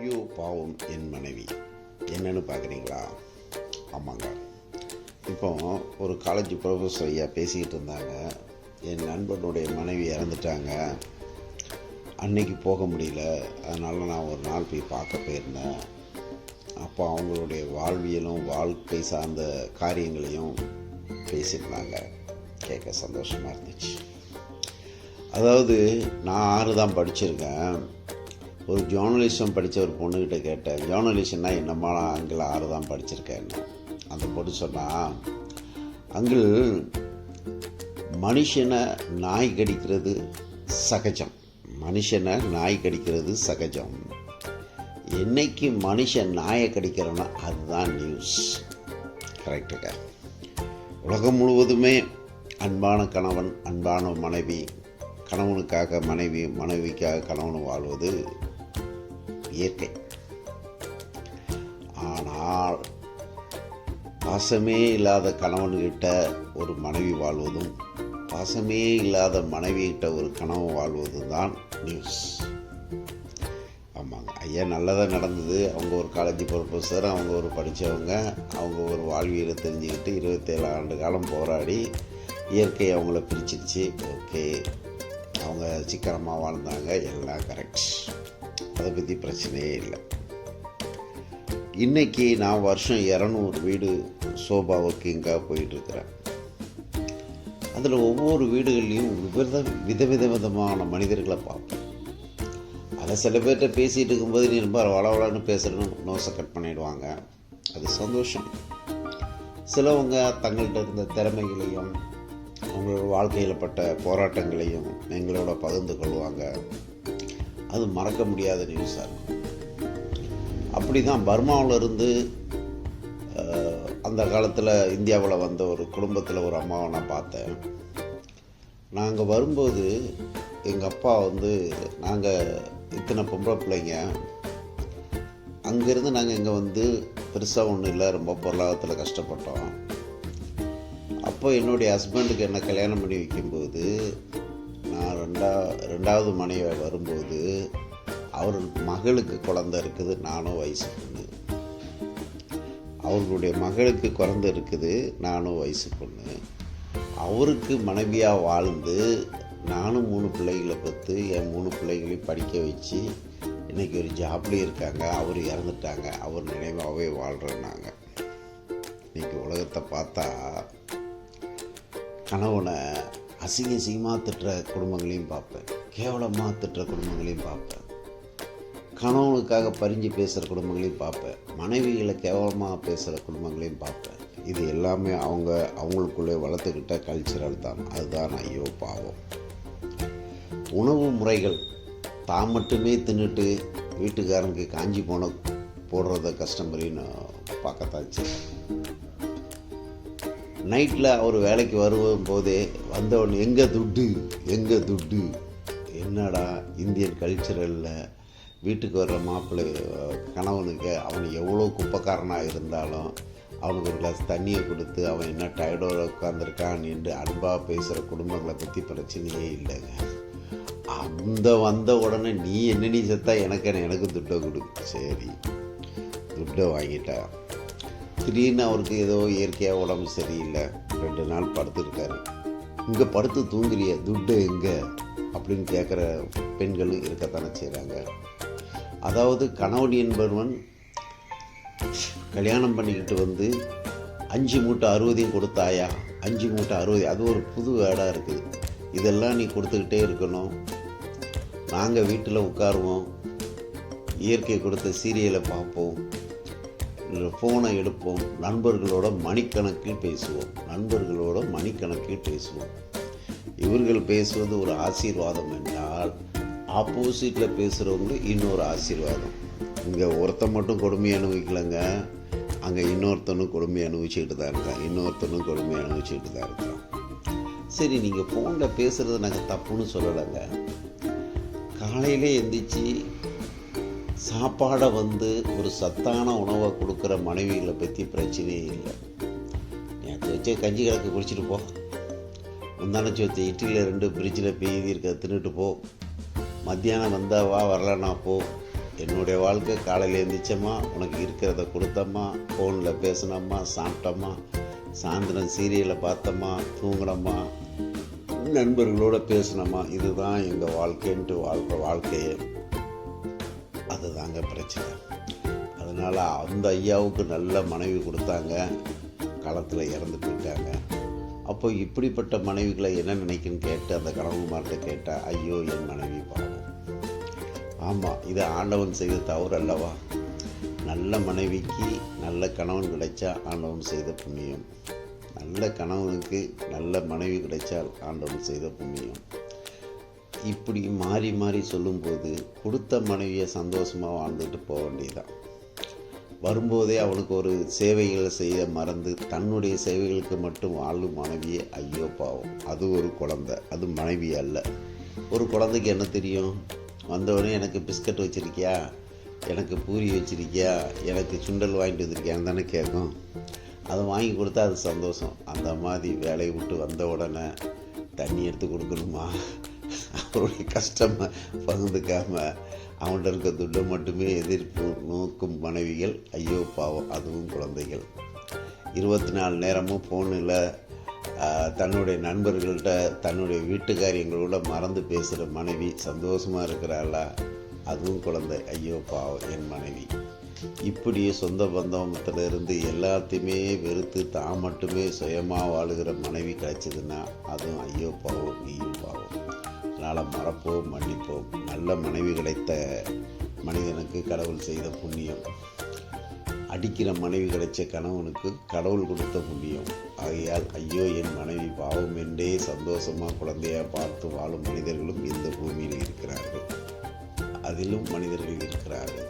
ஐயோ பாவம் என் மனைவி என்னன்னு பார்க்குறீங்களா? ஆமாங்க, இப்போ ஒரு காலேஜ் ப்ரொஃபஸர் ஐயா பேசிக்கிட்டு இருந்தாங்க. என் நண்பனுடைய மனைவி இறந்துட்டாங்க, அன்னைக்கு போக முடியல, அதனால் நான் ஒரு நாள் போய் பார்க்க போயிருந்தேன். அப்போ அவங்களுடைய வாழ்வியலும் வாழ்க்கை சார்ந்த காரியங்களையும் பேசியிருந்தாங்க. கேட்க சந்தோஷமாக இருந்துச்சு. அதாவது நான் 6 தான் படிச்சிருக்கேன். ஒரு ஜேர்னலிசம் படித்த ஒரு பொண்ணுக்கிட்ட கேட்டேன், ஜேர்னலிசம்னா என்னம்மா? நான் அங்கிள் 6 தான் படிச்சிருக்கேன்னு. அந்த பொண்ணு சொன்னால், அங்கிள் மனுஷனை நாய் கடிக்கிறது சகஜம், மனுஷனை நாய் கடிக்கிறது சகஜம். என்னைக்கு மனுஷன் நாயை கடிக்கிறோன்னா அதுதான் நியூஸ். கரெக்டுங்க. உலகம் முழுவதுமே அன்பான கணவன், அன்பான மனைவி, கணவனுக்காக மனைவி, மனைவிக்காக கணவன் வாழ்வது இயற்கை. ஆனால் பாசமே இல்லாத கணவன்கிட்ட ஒரு மனைவி வாழ்வதும், பாசமே இல்லாத மனைவிகிட்ட ஒரு கணவன் வாழ்வதும் தான் நியூஸ். ஆமாங்க ஐயா, நல்லதாக நடந்தது. அவங்க ஒரு காலேஜ் ப்ரொஃபஸர், அவங்க ஒரு படித்தவங்க, அவங்க ஒரு வாழ்வியலை தெரிஞ்சுக்கிட்டு 27 ஆண்டு காலம் போராடி இயற்கை அவங்கள பிரிச்சிருச்சு. ஓகே, அவங்க சிக்கனமாக வாழ்ந்தாங்க, எல்லாம் கரெக்ட், அதை பற்றி பிரச்சனையே இல்லை. இன்றைக்கி நான் வருஷம் 200 வீடு சோபா ஒர்க்கிங்காக போயிட்டுருக்கிறேன். அதில் ஒவ்வொரு வீடுகள்லையும் விதவிதமான மனிதர்களை பார்ப்பேன். அதை சில பேர்கிட்ட பேசிகிட்டு இருக்கும்போது நீ ரொம்ப வளவளன்னு பேசுகிறேன்னு நோசை கட் பண்ணிடுவாங்க, அது சந்தோஷம். சிலவங்க தங்கள்கிட்ட இருந்த திறமைகளையும் அவங்களோட வாழ்க்கையில் பட்ட போராட்டங்களையும் எங்களோட பகிர்ந்து கொள்வாங்க. அது மறக்க முடியாத நியூஸாக இருக்கும். அப்படி தான் பர்மாவிலிருந்து அந்த காலத்தில் இந்தியாவில் வந்த ஒரு குடும்பத்தில் ஒரு அம்மாவை நான் பார்த்தேன். நாங்கள் வரும்போது எங்கள் அப்பா நாங்கள் இத்தனை பொம்பளை பிள்ளைங்க, அங்கேருந்து நாங்கள் இங்கே பெருசாக ஒன்றும் இல்லை, ரொம்ப பொருளாதாரத்தில் கஷ்டப்பட்டோம். அப்போ என்னுடைய ஹஸ்பண்டுக்கு என்ன கல்யாணம் பண்ணி வைக்கும்போது, நான் ரெண்டாவது மனைவி வரும்போது அவர் மகளுக்கு குழந்தை இருக்குது, நானும் வயசு பொண்ணு. அவர்களுடைய மகளுக்கு குழந்தை இருக்குது, நானும் வயசு பொண்ணு. அவருக்கு மனைவியாக வாழ்ந்து நானும் 3 பிள்ளைகளை பெற்று என் 3 பிள்ளைகளையும் படிக்க வச்சு இன்றைக்கி ஒரு ஜாப்லேயும் இருக்காங்க. அவர் இறந்துட்டாங்க, அவர் நினைவாகவே வாழ்கிறேன்னாங்க. இன்றைக்கி உலகத்தை பார்த்தா கணவனை அசிங்கமாக திட்டுற குடும்பங்களையும் பார்ப்பேன், கேவலமாக திட்டுற குடும்பங்களையும் பார்ப்பேன், கணவனுக்காக பறிஞ்சு பேசுகிற குடும்பங்களையும் பார்ப்பேன், மனைவிகளை கேவலமாக பேசுகிற குடும்பங்களையும் பார்ப்பேன். இது எல்லாமே அவங்களுக்குள்ளே வளர்த்துக்கிட்ட கல்ச்சரல் தான். அதுதான் ஐயோ பாவம். உணவு முறைகள் தான் மட்டுமே தின்னுட்டு வீட்டுக்காரனுக்கு காஞ்சி போடுறத கஸ்டமரின்னு பார்க்கத்தாச்சு. நைட்டில் அவர் வேலைக்கு வரும்போதே வந்தவன் எங்கே துட்டு. என்னடா இந்தியன் கல்ச்சரலில் வீட்டுக்கு வர்ற மாப்பிள்ளை கணவனுக்கு அவன் எவ்வளோ குப்பைக்காரனாக இருந்தாலும் அவனுக்கு ஒரு கிளாஸ் தண்ணியை கொடுத்து அவன் என்ன டயர்டோட உட்காந்துருக்கான் என்று அன்பாக பேசுகிற குடும்பங்களை பற்றி பிரச்சனையே இல்லைங்க. வந்த உடனே நீ செத்தா எனக்கு துட்டை கொடு. சரி, துட்டை வாங்கிட்டா. திடீர்னு அவருக்கு ஏதோ இயற்கையாக உடம்பு சரியில்லை, 2 நாள் படுத்துருக்காரு. இங்கே படுத்து தூங்குறிய, துட்டு எங்கே அப்படின்னு கேட்குற பெண்களும் இருக்கத்தானே செய்கிறாங்க. அதாவது கணவன் என்பவன் கல்யாணம் பண்ணிக்கிட்டு 5 மூட்டை 60 கொடுத்தாயா, 5 மூட்டை 60, அது ஒரு புது வேடாக இருக்குது. இதெல்லாம் நீ கொடுத்துக்கிட்டே இருக்கணும். நாங்கள் வீட்டில் உட்காருவோம், இயற்கை கொடுத்த சீரியலை பார்ப்போம், ஃபோனை எடுப்போம், நண்பர்களோட மணிக்கணக்கில் பேசுவோம். இவர்கள் பேசுவது ஒரு ஆசீர்வாதம் என்றால், ஆப்போசிட்டில் பேசுகிறவங்களுக்கு இன்னொரு ஆசீர்வாதம். இங்கே ஒருத்தன் மட்டும் கொடுமையை அனுபவிக்கலைங்க, அங்கே இன்னொருத்தனும் கொடுமையை அனுபவிச்சுக்கிட்டு தான் இருக்கான். சரி, நீங்கள் ஃபோனில் பேசுகிறது நாங்கள் தப்புன்னு சொல்லலைங்க. காலையிலே எந்திரிச்சு சாப்பாடை ஒரு சத்தான உணவை கொடுக்குற மனைவிகளை பற்றி பிரச்சனையே இல்லை. நேற்று வச்ச கஞ்சி கிழக்கு குடிச்சிட்டு போ, முந்தானச்சு வச்ச இட்லியில் 2 ஃப்ரிட்ஜில் பெய்தி இருக்க தின்னுட்டு போ, மத்தியானம் வந்தால் வா, வரலன்னா போ, என்னுடைய வாழ்க்கை காலையில் எழுந்திரிச்சம்மா, உனக்கு இருக்கிறத கொடுத்தம்மா, ஃபோனில் பேசினம்மா, சாப்பிட்டம்மா, சாயந்தரம் சீரியலை பார்த்தம்மா, தூங்கினம்மா, நண்பர்களோடு பேசினம்மா, இதுதான் எங்கள் வாழ்க்கைன்ட்டு வாழ்க்கையே. அதுதாங்க பிரச்சனை. அதனால் அந்த ஐயாவுக்கு நல்ல மனைவி கொடுத்தாங்க, களத்தில் இறந்து போயிட்டாங்க. அப்போ இப்படிப்பட்ட மனைவிகளை என்ன நினைக்குன்னு கேட்டு அந்த கணவன்மார்கிட்ட கேட்டால், ஐயோ என் மனைவி பாவம். ஆமாம், இது ஆண்டவன் செய்த தவறு அல்லவா? நல்ல மனைவிக்கு நல்ல கணவன் கிடைச்சா ஆண்டவன் செய்த புண்ணியம். நல்ல கணவனுக்கு நல்ல மனைவி கிடைச்சால் ஆண்டவன் செய்த புண்ணியம். இப்படி மாறி மாறி சொல்லும்போது கொடுத்த மனைவியை சந்தோஷமாக வாழ்ந்துட்டு போக வேண்டியதான். வரும்போதே அவனுக்கு ஒரு சேவைகளை செய்ய மறந்து தன்னுடைய சேவைகளுக்கு மட்டும் வாழும் மனைவியே ஐயோ பாவம். அது ஒரு குழந்தை, அது மனைவி அல்ல. ஒரு குழந்தைக்கு என்ன தெரியும்? வந்தவொடனே எனக்கு பிஸ்கட் வச்சுருக்கியா, எனக்கு பூரி வச்சுருக்கியா, எனக்கு சுண்டல் வாங்கிட்டு வந்திருக்கியான்னு தானே கேட்கும். அதை வாங்கி கொடுத்தா அது சந்தோஷம். அந்த மாதிரி வேலையை விட்டு வந்த உடனே தண்ணி எடுத்து கொடுக்கணுமா, அவருடைய கஷ்டமை பகிர்ந்துக்காமல் அவன்கிட்ட இருக்க துட்டை மட்டுமே எதிர்ப்பு நோக்கும் மனைவிகள் ஐயோ பாவம், அதுவும் குழந்தைகள். 24 நேரமும் ஃபோனில் தன்னுடைய நண்பர்கள்ட்ட தன்னுடைய வீட்டு காரியங்களோட மறந்து பேசுகிற மனைவி சந்தோஷமாக இருக்கிறாளா, அதுவும் குழந்தை ஐயோ பாவம் என் மனைவி. இப்படி சொந்த பந்தத்திலிருந்து எல்லாத்தையுமே வெறுத்து தான் மட்டுமே சுயமாக வாழுகிற மனைவி கிடைச்சதுன்னா அதுவும் ஐயோ பாவம் நீயும் பாவம். அதனால் மறப்போம், மன்னிப்போம். நல்ல மனைவி கிடைத்த மனிதனுக்கு கடவுள் செய்த புண்ணியம். அடிக்கிற மனைவி கிடைச்ச கணவனுக்கு கடவுள் கொடுத்த புண்ணியம். ஆகையால் ஐயோ என் மனைவி பாவம் என்றே சந்தோஷமாக குழந்தையாக பார்த்து வாழும் மனிதர்களும் இந்த பூமியில் இருக்கிறார்கள். அதிலும் மனிதர்கள் இருக்கிறார்கள்.